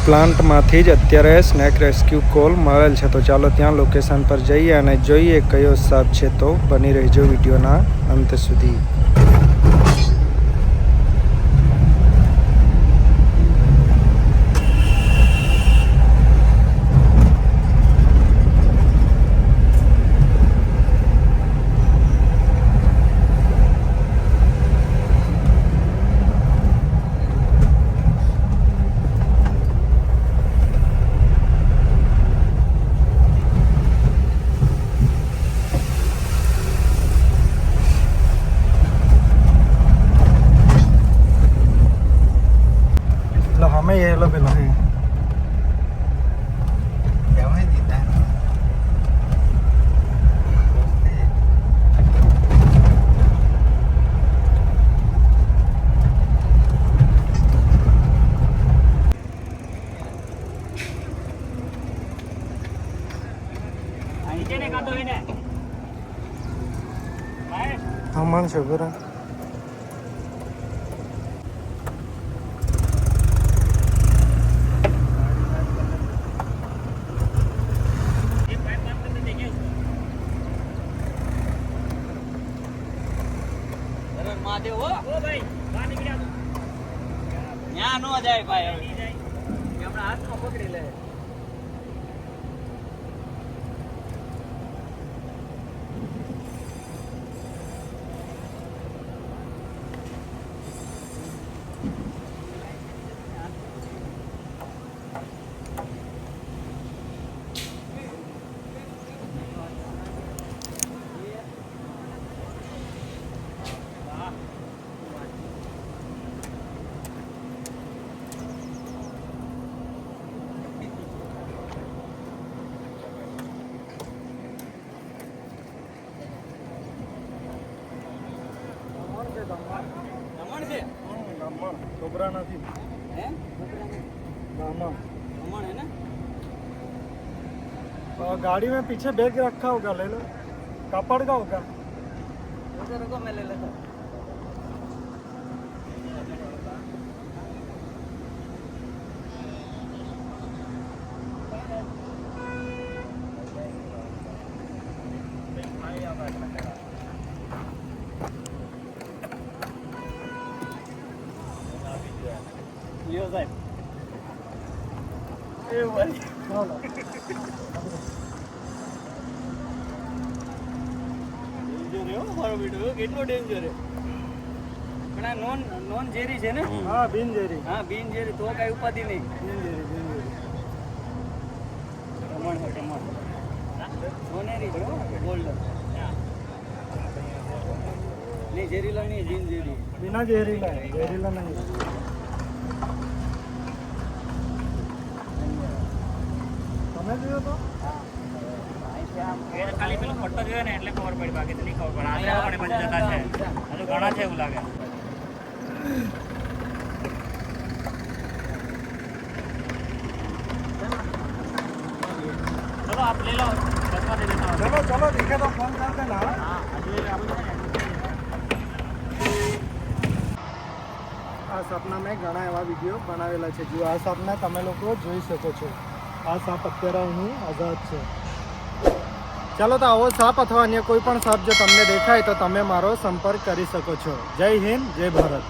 પ્લાન્ટમાંથી જ અત્યારે snake rescue call મળેલ છે. તો ચાલો ત્યાં લોકેશન પર જઈએ અને જોઈએ કયો સાપ છે. તો બની રહેજો વિડીયોના અંત સુધી. हमें ये लो बिना है क्या है दीदा आइए ने का दो है ने अमन शुक्र है. महादेव हो ओ भाई बहार निकल आ यहां नो जाए भाई ये अपना हाथ में पकड़ी ले दमन से दमन कोबरा नहीं हैं दमन दमन है ना. और गाड़ी में पीछे बैग रखा होगा, ले लो. कपड़ का होगा. रुको मैं ले लेता लियो साहब ए भाई डेंजर है मारो बेटो કેટલો ડેન્જર है પણ આ નોન જેરી છે ને. हाँ बिन जेरी. હા બીન જેરી તો કઈ ઉપાધિ નહીં. बिन जेरी ટમણ હે ટમણ સોનેરી છે ગોલ્ડન नहीं जेरीला नहीं बीन जेरी बिना जहरीला है, जहरीला नहीं. તમે જોયો તો એ ખાલી પેલો ફોટો જોયો ને એટલે ખબર પડી, બાકી તો નહીં ખબર પડે. આજે આપણે પછી જતા છે હજુ ઘણા છે એવું લાગે. चलो आप ले लो चश्मा दे देता हूँ. चलो चलो दिखे तो फोन कर देना. हाँ अजय आप આ સાપના મેં ઘણા એવા વિડીયો બનાવેલા છે. જો આ સાપને તમે લોકો જોઈ શકો છો. આ સાપ અત્યારે અહીં આઝાદ છે. ચાલો તો આવો સાપ અથવા અન્ય કોઈ પણ સાપ જો તમને દેખાય તો તમે મારો સંપર્ક કરી શકો છો. જય હિન્દ, જય ભારત.